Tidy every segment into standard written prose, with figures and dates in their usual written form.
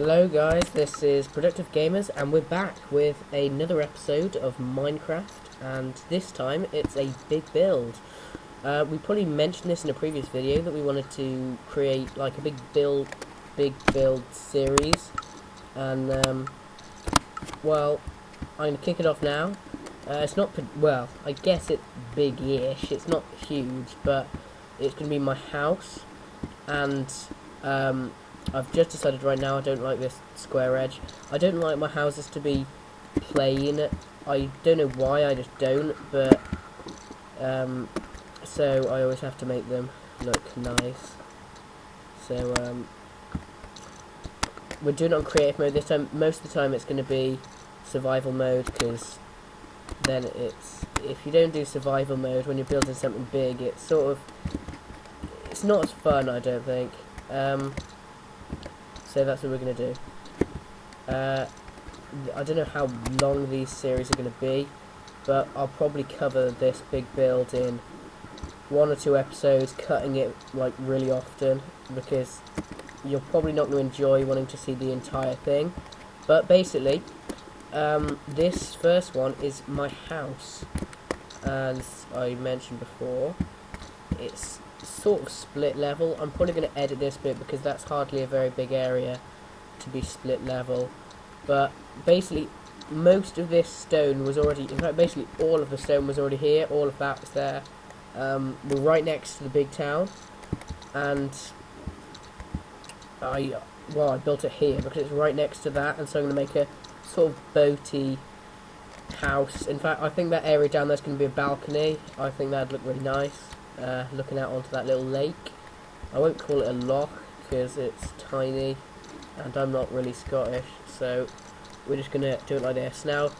Hello guys, this is Productive Gamers and we're back with another episode of Minecraft, and this time it's a big build. We probably mentioned this in a previous video that we wanted to create like a big build series, and well, I'm going to kick it off now. It's not, well, I guess it's big-ish, it's not huge, but it's going to be my house, and I've just decided right now I don't like this square edge. I don't like my houses to be plain. I don't know why, I just don't, but so I always have to make them look nice. So we're doing it on creative mode this time. Most of the time it's going to be survival mode, because then if you don't do survival mode when you're building something big, it's not as fun, I don't think. So that's what we're going to do. I don't know how long these series are going to be, but I'll probably cover this big build in 1 or 2 episodes, cutting it like really often, because you're probably not going to enjoy wanting to see the entire thing. But basically, this first one is my house. As I mentioned before, it's sort of split level. I'm probably going to edit this bit because that's hardly a very big area to be split level, but basically most of this stone was already, in fact basically all of the stone was already here, all of that was there. We're right next to the big town, and I built it here because it's right next to that, and so I'm going to make a sort of boaty house. In fact, I think that area down there's going to be a balcony. I think that'd look really nice. Looking out onto that little lake. I won't call it a loch because it's tiny and I'm not really Scottish, so we're just gonna do it like this. Now,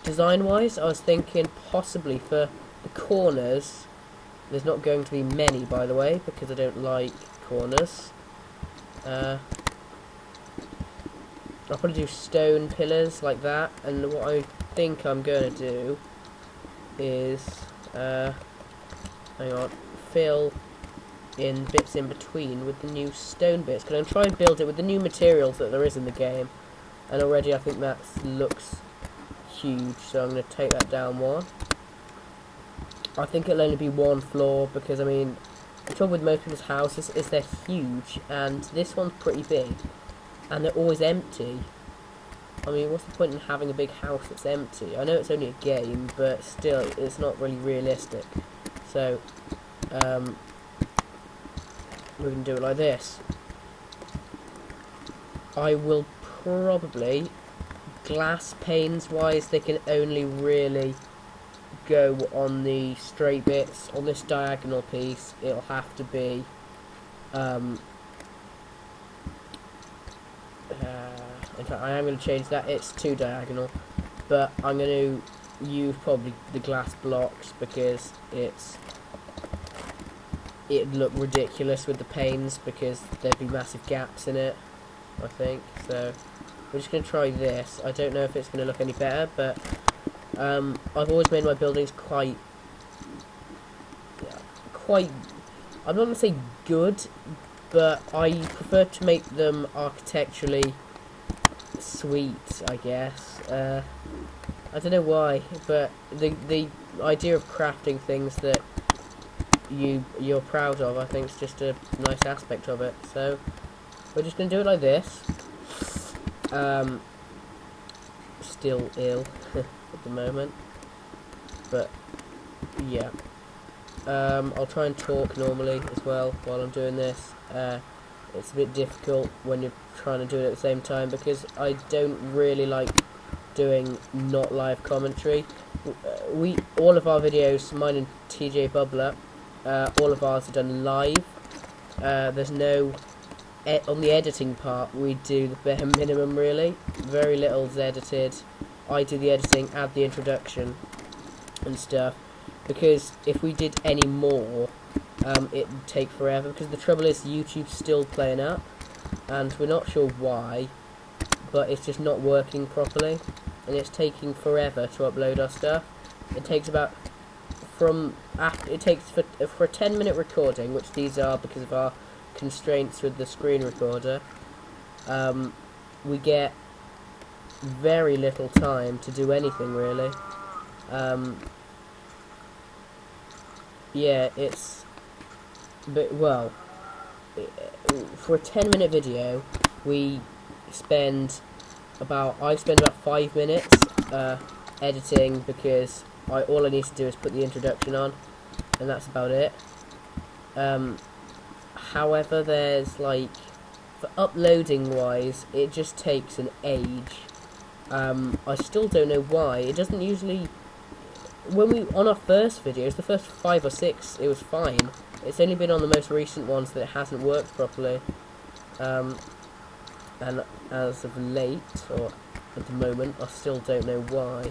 design wise, I was thinking possibly for the corners, there's not going to be many, by the way, because I don't like corners. I'll probably do stone pillars like that, and what I think I'm gonna do is hang on, fill in bits in between with the new stone bits, because I'm trying to build it with the new materials that there is in the game, and already I think that looks huge, so I'm going to take that down one. I think it'll only be 1 floor, because I mean, the trouble with most people's houses is they're huge, and this one's pretty big, and they're always empty. I mean, what's the point in having a big house that's empty? I know it's only a game, but still, it's not really realistic. So, we're going to do it like this. I will probably, glass panes wise, they can only really go on the straight bits. On this diagonal piece, it'll have to be, in fact, I am going to change that. It's 2 diagonal, but I'm going to use probably the glass blocks because it'd look ridiculous with the panes, because there'd be massive gaps in it, I think. So we're just going to try this. I don't know if it's going to look any better, but I've always made my buildings quite, I'm not going to say good, but I prefer to make them architecturally sweet, I guess. I don't know why, but the idea of crafting things that you're proud of, I think, is just a nice aspect of it. So we're just going to do it like this. Still ill at the moment, but yeah. I'll try and talk normally as well while I'm doing this. It's a bit difficult when you're trying to do it at the same time, because I don't really like doing not live commentary. All of our videos, mine and TJ Bubbler, all of ours are done live. There's no on the editing part, we do the bare minimum, really. Very little's edited. I do the editing, add the introduction and stuff, because if we did any more, it'd take forever, because the trouble is YouTube's still playing up, and we're not sure why, but it's just not working properly, and it's taking forever to upload our stuff. It takes about for a 10-minute recording, which these are because of our constraints with the screen recorder, we get very little time to do anything really. Yeah, it's, but well, for a 10-minute video, I spend about 5 minutes editing, because all I need to do is put the introduction on, and that's about it. However, there's like, for uploading wise, it just takes an age. I still don't know why. It doesn't usually, on our first videos, the first 5 or 6, it was fine. It's only been on the most recent ones that it hasn't worked properly. And as of late, or at the moment, I still don't know why.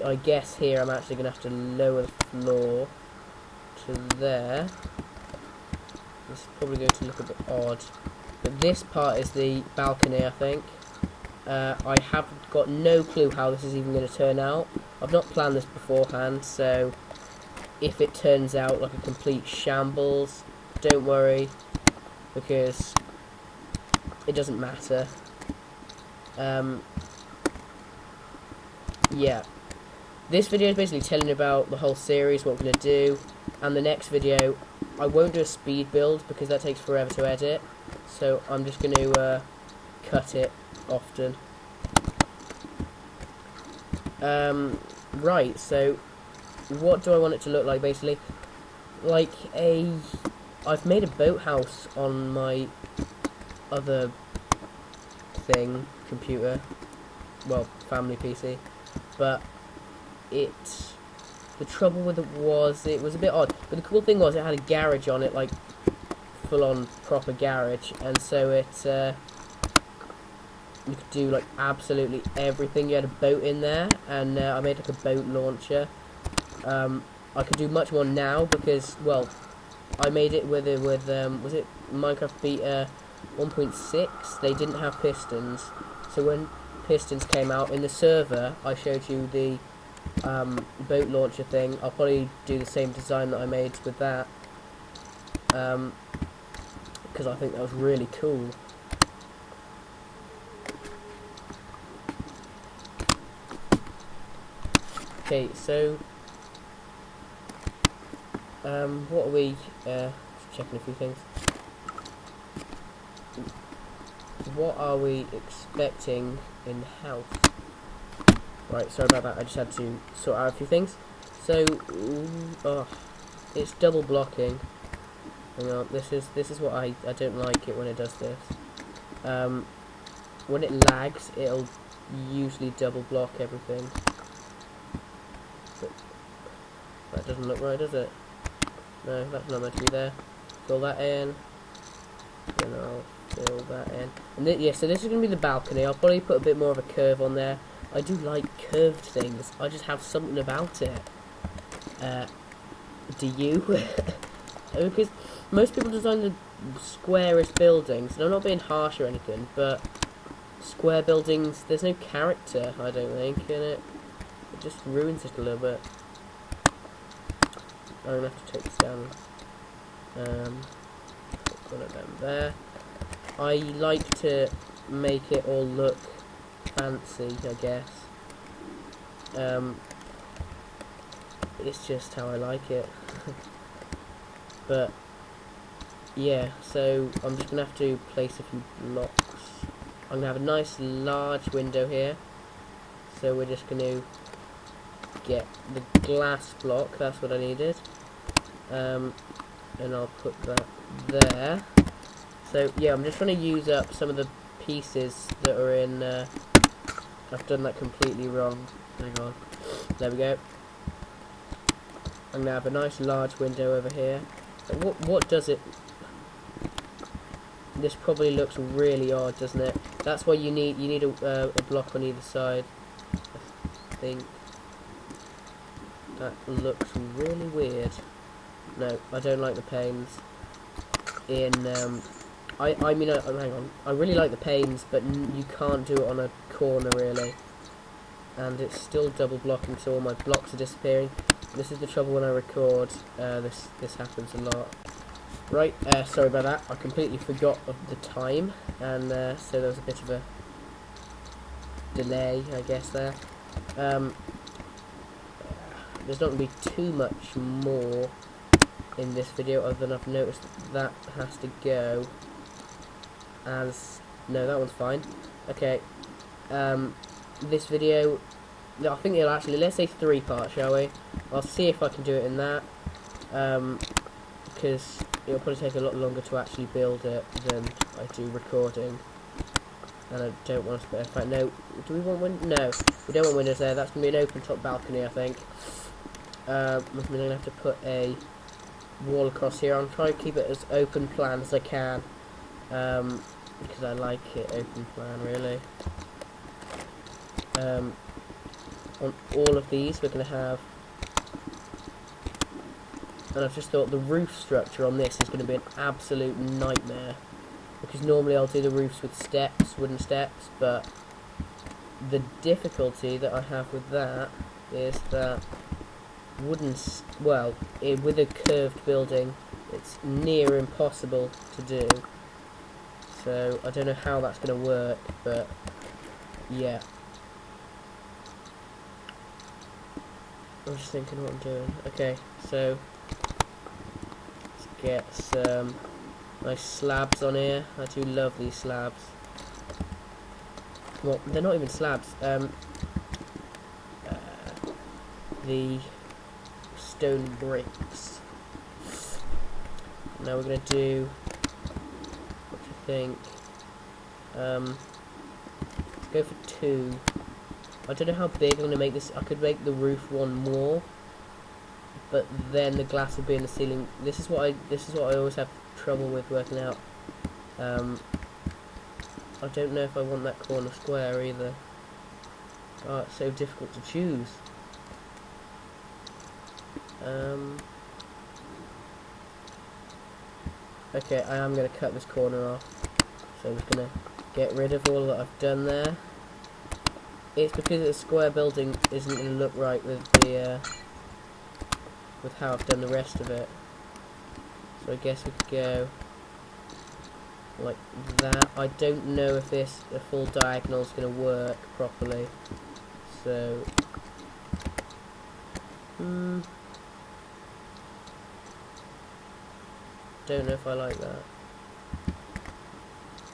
I guess here I'm actually going to have to lower the floor to there. This is probably going to look a bit odd. But this part is the balcony, I think. I have got no clue how this is even going to turn out. I've not planned this beforehand, so if it turns out like a complete shambles, don't worry, because it doesn't matter. Yeah, this video is basically telling you about the whole series, what we're going to do, and the next video I won't do a speed build because that takes forever to edit, so I'm just going to cut it often. Right, so what do I want it to look like basically? Like I've made a boathouse on my other computer, well, family PC, but the trouble with it was a bit odd, but the cool thing was it had a garage on it, like full on proper garage, and so you could do like absolutely everything. You had a boat in there, and I made like a boat launcher. I could do much more now because, well, I made it with was it Minecraft Beta 1.6? They didn't have pistons, so when pistons came out in the server, I showed you the boat launcher thing. I'll probably do the same design that I made with that, because I think that was really cool. Okay, so what are we checking a few things. What are we expecting in the house? Right, sorry about that. I just had to sort out a few things. So, it's double blocking. Hang on, this is what I don't like it when it does this. When it lags, it'll usually double block everything. But that doesn't look right, does it? No, that's not meant to be there. Fill that in. Then I'll fill that in. And yeah, so this is going to be the balcony. I'll probably put a bit more of a curve on there. I do like curved things. I just have something about it. Do you? Because most people design the squarest buildings, and I'm not being harsh or anything, but square buildings, there's no character, I don't think, in it. It just ruins it a little bit. I'm going to have to take this down. Put one of them there. I like to make it all look fancy, I guess. It's just how I like it. But yeah, so I'm just gonna have to place a few blocks. I'm gonna have a nice large window here, so we're just gonna get the glass block. That's what I needed, and I'll put that there. So yeah, I'm just trying to use up some of the pieces that are in. I've done that completely wrong. Hang on. There we go. I'm gonna have a nice large window over here. What does it? This probably looks really odd, doesn't it? That's why you need a block on either side. I think that looks really weird. No, I don't like the panes. I mean, hang on. I really like the panes, but you can't do it on a corner really. And it's still double blocking, so all my blocks are disappearing. This is the trouble when I record. This happens a lot. Right, sorry about that. I completely forgot of the time, and so there was a bit of a delay, I guess, there. There's not going to be too much more in this video, other than I've noticed that has to go as... No, that one's fine. Okay, this video, I think it'll actually, let's say 3 parts, shall we? I'll see if I can do it in that, because it'll probably take a lot longer to actually build it than I do recording. And I don't want to spare. In fact, no. Do we want windows? No, we don't want windows there. That's going to be an open top balcony, I think. Which means I'm going to have to put a wall across here. I'm trying to keep it as open plan as I can. Because I like it open plan, really. On all of these, we're going to have... And I've just thought the roof structure on this is going to be an absolute nightmare. Because normally I'll do the roofs with steps, wooden steps, but the difficulty that I have with that is that with a curved building, it's near impossible to do. So I don't know how that's going to work, but yeah. I'm just thinking what I'm doing. Okay, so let's get some nice slabs on here. I do love these slabs. Well, they're not even slabs. The stone bricks. Now we're going to do, what do you think? Let's go for 2. I don't know how big I'm going to make this. I could make the roof one more, but then the glass would be in the ceiling. This is what I always have trouble with working out. I don't know if I want that corner square either. Oh, it's so difficult to choose. Okay, I am going to cut this corner off. So I'm just going to get rid of all that I've done there. It's because the square building isn't going to look right with the with how I've done the rest of it. So I guess we could go like that. I don't know if a full diagonal is going to work properly. So don't know if I like that.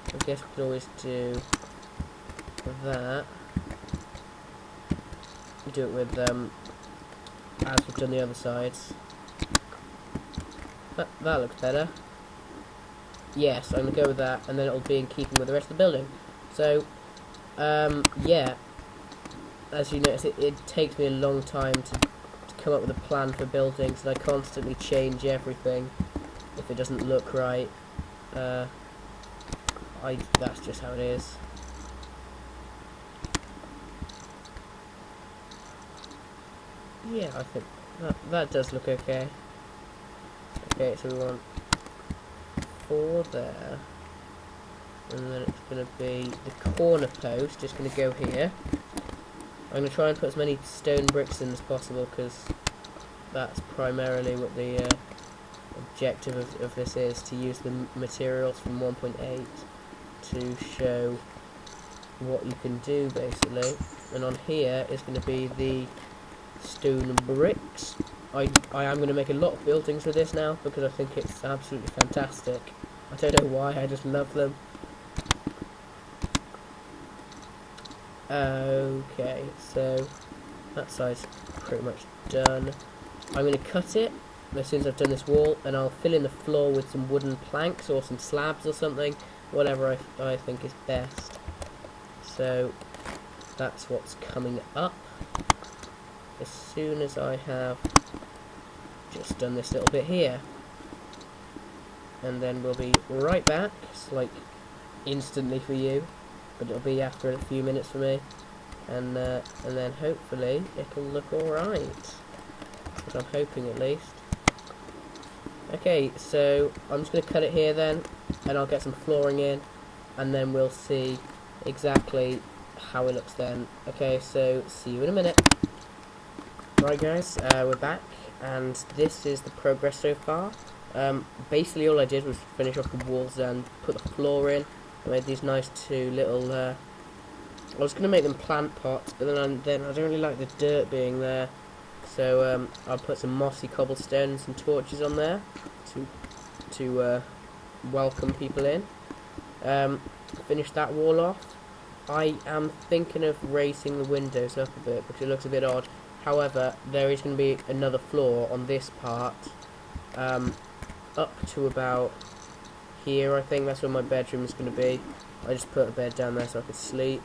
I guess we could always do that. We do it with as we've done the other sides. That looks better. Yes, I'm going to go with that, and then it'll be in keeping with the rest of the building. So, yeah, as you notice, it takes me a long time to come up with a plan for buildings, and I constantly change everything if it doesn't look right. That's just how it is. Yeah, I think that does look okay. Okay, so we want 4 there, and then it's going to be the corner post, just going to go here. I'm going to try and put as many stone bricks in as possible, because that's primarily what the objective of this is, to use the materials from 1.8 to show what you can do, basically. And on here is going to be the stone bricks. I am going to make a lot of buildings with this now, because I think it's absolutely fantastic. I don't know why, I just love them. Okay, so that side's pretty much done. I'm going to cut it as soon as I've done this wall, and I'll fill in the floor with some wooden planks or some slabs or something, whatever I think is best. So that's what's coming up as soon as I have just done this little bit here, and then we'll be right back. It's like instantly for you, but it'll be after a few minutes for me, and then hopefully it'll look alright. That's what I'm hoping, at least. Okay, so I'm just going to cut it here then, and I'll get some flooring in, and then we'll see exactly how it looks then. Okay, so see you in a minute. Right guys, we're back, and this is the progress so far. Basically all I did was finish off the walls and put the floor in. I made these nice two little, I was going to make them plant pots, but then I don't really like the dirt being there. So I'll put some mossy cobblestone and some torches on there to welcome people in. Finish that wall off. I am thinking of raising the windows up a bit because it looks a bit odd. However, there is going to be another floor on this part, up to about here. I think that's where my bedroom is going to be. I just put a bed down there so I could sleep.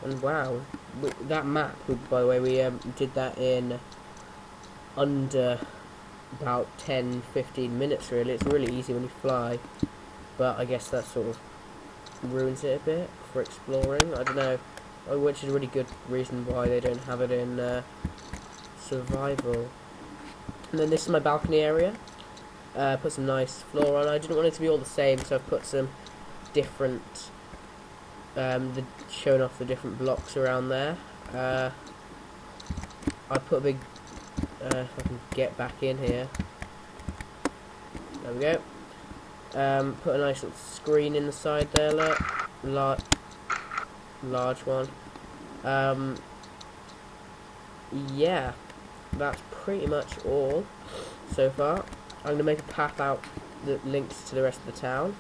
And wow, that map, by the way, we did that in under about 10-15 minutes really. It's really easy when you fly, but I guess that sort of ruins it a bit for exploring. I don't know, which is a really good reason why they don't have it in survival. And then this is my balcony area. Put some nice floor on. I didn't want it to be all the same, so I've put some different showing off the different blocks around there. I put a big if I can get back in here, there we go. Put a nice little screen in the side there, look, large one. Yeah, that's pretty much all so far. I'm going to make a path out that links to the rest of the town.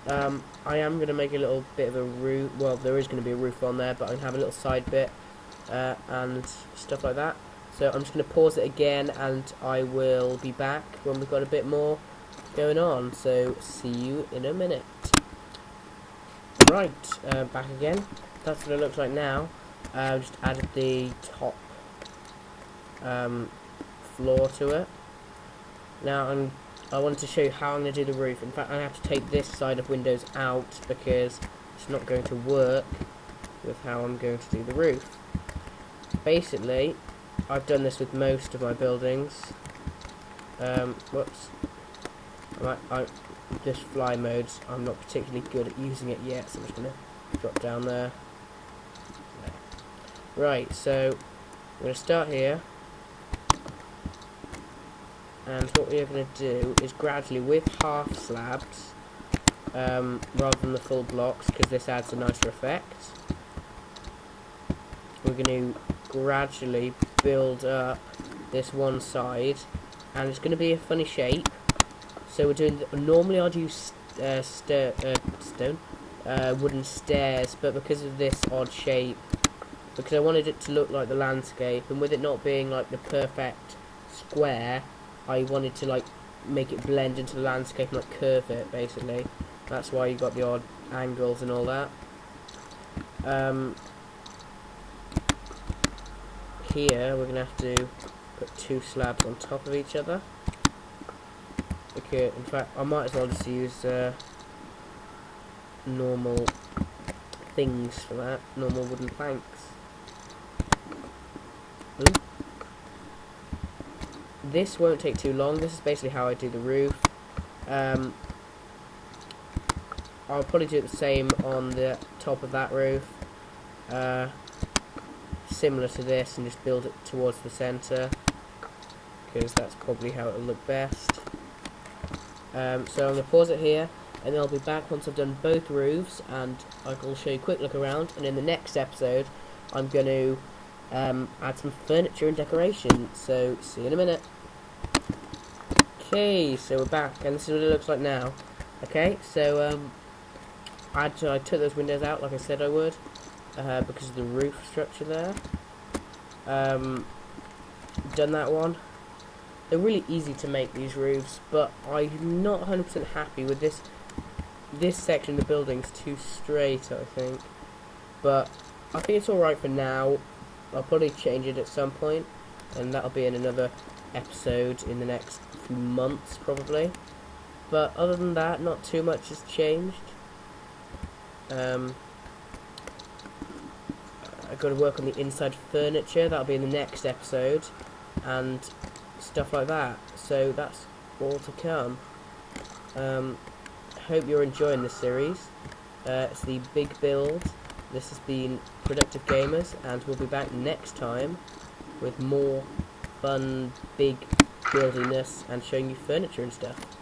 I am going to make a little bit of a roof. Well, there is going to be a roof on there, but I'm going to have a little side bit and stuff like that. So I'm just going to pause it again, and I will be back when we've got a bit more going on. So see you in a minute. Right, back again. That's what it looks like now. Just added the top floor to it. Now I wanted to show you how I'm going to do the roof. In fact, I have to take this side of windows out because it's not going to work with how I'm going to do the roof. Basically, I've done this with most of my buildings. Whoops. This fly mode, I'm not particularly good at using it yet, so I'm just going to drop down there. Right, so I'm going to start here. And what we are going to do is gradually, with half slabs, rather than the full blocks, because this adds a nicer effect, we're going to gradually build up this one side, and it's going to be a funny shape. So we're doing, normally I'd use wooden stairs, but because of this odd shape, because I wanted it to look like the landscape, and with it not being like the perfect square, I wanted to like make it blend into the landscape and like curve it, basically. That's why you got the odd angles and all that. Here we're going to have to put two slabs on top of each other. Okay, in fact I might as well just use normal things for that, normal wooden planks. Ooh. This won't take too long. This is basically how I do the roof. I'll probably do it the same on the top of that roof, similar to this, and just build it towards the centre, because that's probably how it'll look best. So I'm going to pause it here, and then I'll be back once I've done both roofs, and I'll show you a quick look around, and in the next episode I'm going to add some furniture and decoration. So see you in a minute. Okay, so we're back, and this is what it looks like now. Okay, so I took those windows out like I said I would, because of the roof structure there. Done that one. They're really easy to make, these roofs, but I'm not 100% happy with this. This section of the building's too straight, I think. But I think it's alright for now. I'll probably change it at some point, and that'll be in another episode in the next few months, probably. But other than that, not too much has changed. I've got to work on the inside furniture. That'll be in the next episode, and stuff like that. So that's all to come. Hope you're enjoying this series. It's the big build. This has been Productive Gamers, and we'll be back next time with more fun, big building this and showing you furniture and stuff.